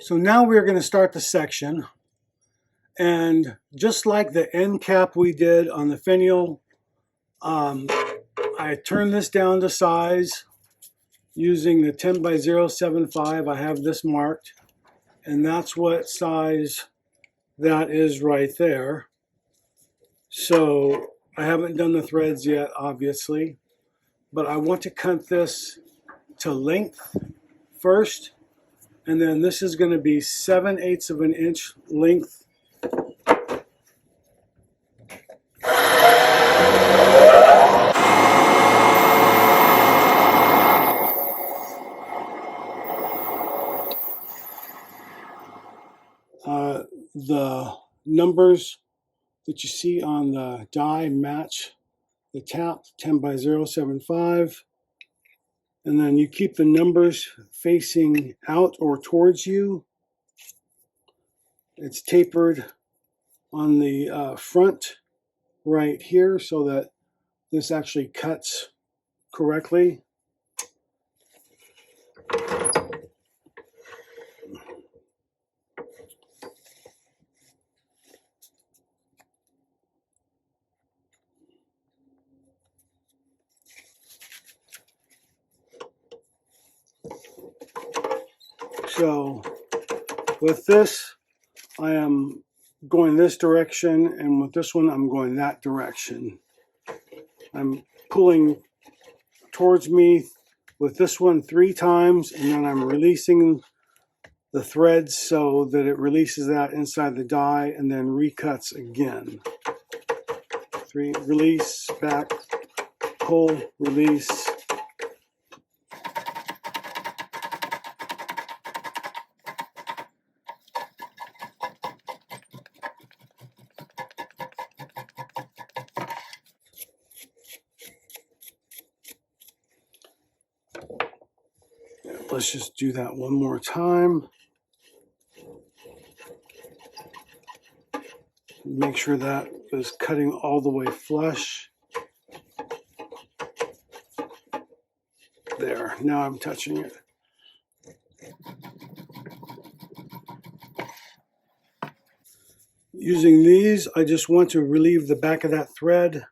So now we're going to start the section, and just like the end cap we did on the finial, I turned this down to size using the 10 by 0.75. I have this marked, and that's what size that is right there. So I haven't done the threads yet, obviously, but I want to cut this to length first, and then this is going to be 7/8 of an inch length. The numbers that you see on the die match the tap, 10 by 0.75, and then you keep the numbers facing out or towards you. It's tapered on the front right here so that this actually cuts correctly. So with this, I am going this direction, and with this one, I'm going that direction. I'm pulling towards me with this one 3 times, and then I'm releasing the threads so that it releases that inside the die and then recuts again. 3, release, back, pull, release. Let's just do that one more time. Make sure that is cutting all the way flush. There, now I'm touching it. Using these, I just want to relieve the back of that thread.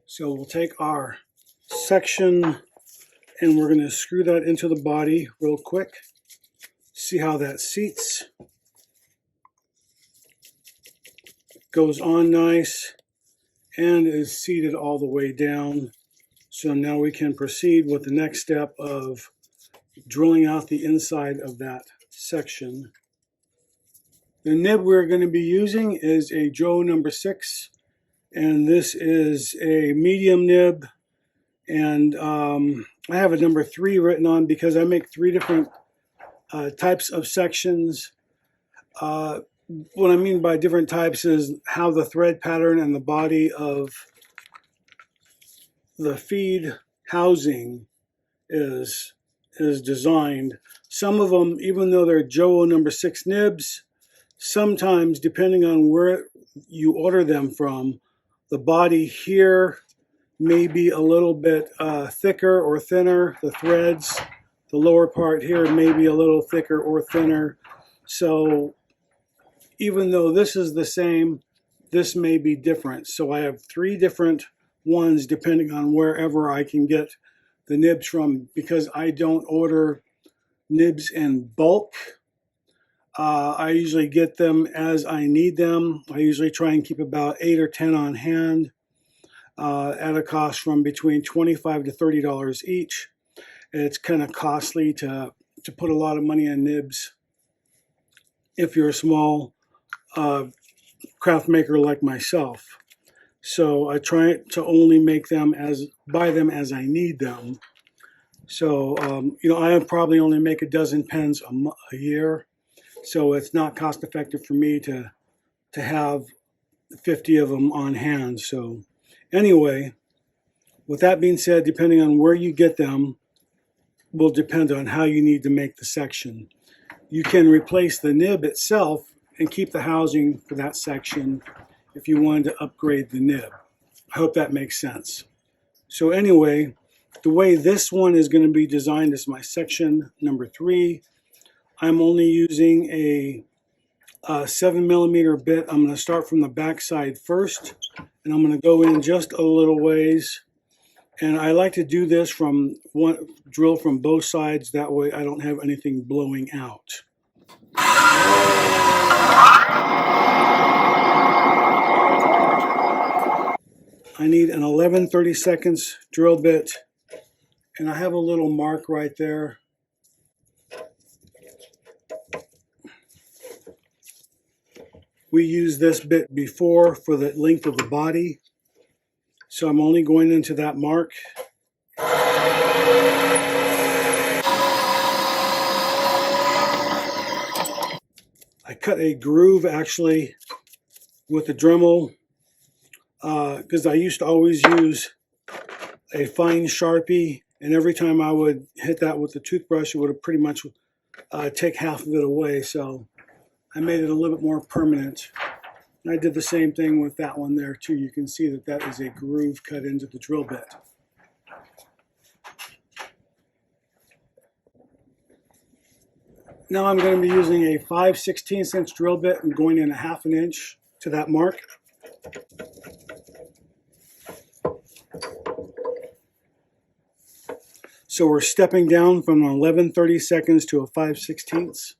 So we'll take our section and we're going to screw that into the body real quick. See how that seats. Goes on nice and is seated all the way down. So now we can proceed with the next step of drilling out the inside of that section. The nib we're going to be using is a Jowo number 6, and this is a medium nib, and I have a number 3 written on because I make 3 different types of sections. What I mean by different types is how the thread pattern and the body of the feed housing is designed. Some of them, even though they're Jowo number 6 nibs, sometimes depending on where you order them from, the body here may be a little bit thicker or thinner. The threads, the lower part here may be a little thicker or thinner. So even though this is the same, this may be different. So I have 3 different ones depending on wherever I can get the nibs from, because I don't order nibs in bulk. I usually get them as I need them. I usually try and keep about 8 or 10 on hand at a cost from between $25 to $30 each. It's kind of costly to put a lot of money in nibs if you're a small craft maker like myself. So I try to only buy them as I need them. So I probably only make a dozen pens a year. So it's not cost effective for me to have 50 of them on hand. So anyway, with that being said, depending on where you get them will depend on how you need to make the section. you can replace the nib itself and keep the housing for that section if you wanted to upgrade the nib. I hope that makes sense. So anyway, the way this one is going to be designed is my section number 3. I'm only using a 7mm bit. I'm going to start from the back side first, and I'm going to go in just a little ways. And I like to do this from drill from both sides. That way I don't have anything blowing out. I need an 11/32 drill bit, and I have a little mark right there. We used this bit before for the length of the body, so I'm only going into that mark. I cut a groove actually with a Dremel because I used to always use a fine Sharpie, and every time I would hit that with the toothbrush, it would have pretty much take half of it away. So I made it a little bit more permanent. And I did the same thing with that one there too. You can see that that is a groove cut into the drill bit. Now I'm going to be using a 5/16" drill bit and going in a 1/2 inch to that mark. So we're stepping down from 11/32 to a 5/16.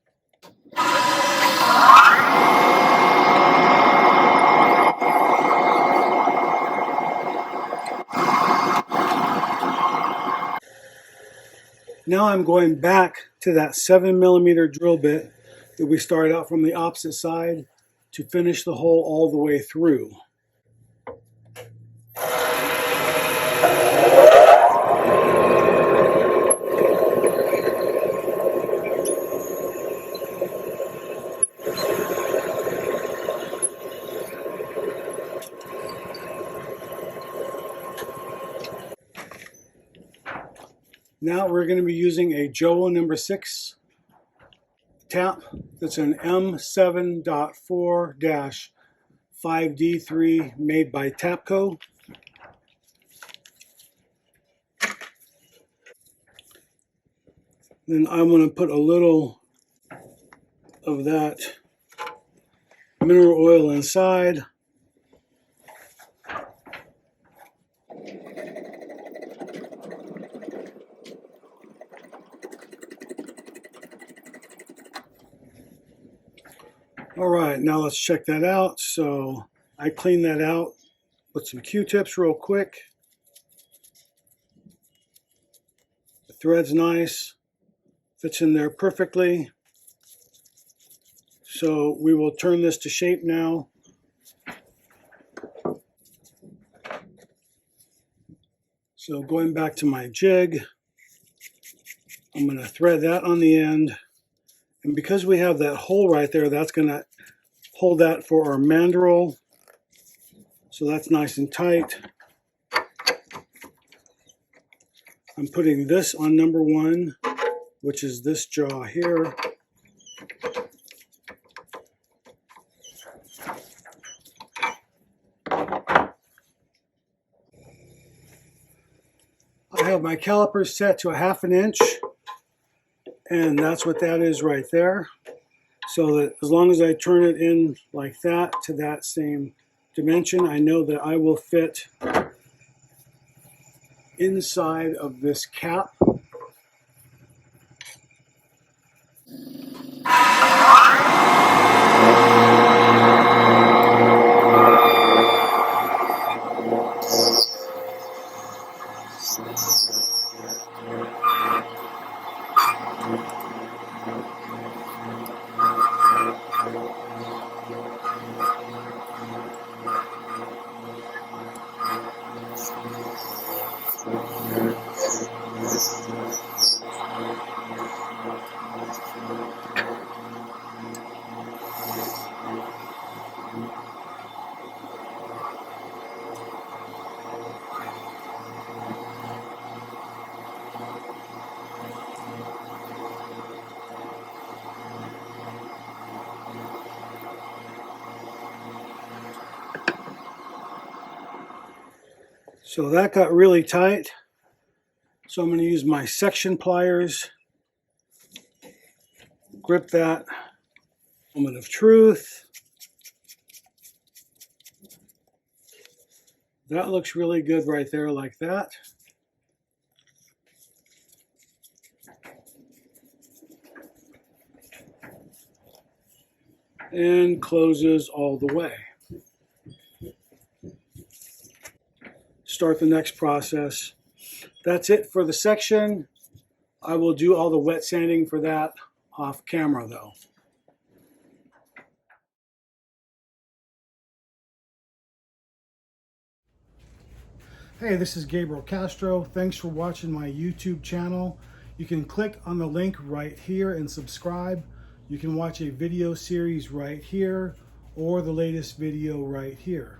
Now I'm going back to that 7mm drill bit that we started out from the opposite side to finish the hole all the way through. Now we're going to be using a Jowo number 6 tap that's an M7.4-5D3 made by Tapco. Then I'm going to put a little of that mineral oil inside. All right, now let's check that out. So I cleaned that out with some Q-tips real quick. The thread's nice, fits in there perfectly. So we will turn this to shape now. So going back to my jig, I'm going to thread that on the end. And because we have that hole right there, that's going to hold that for our mandrel. So that's nice and tight. I'm putting this on number 1, which is this jaw here. I have my calipers set to a 1/2 inch. And that's what that is right there. So that as long as I turn it in like that to that same dimension, I know that I will fit inside of this cap. So that got really tight. So I'm going to use my section pliers, grip that. Moment of truth. That looks really good right there like that. And closes all the way. Start the next process. That's it for the section. I will do all the wet sanding for that off camera though. Hey, this is Gabriel Castro. Thanks for watching my YouTube channel. You can click on the link right here and subscribe. You can watch a video series right here or the latest video right here.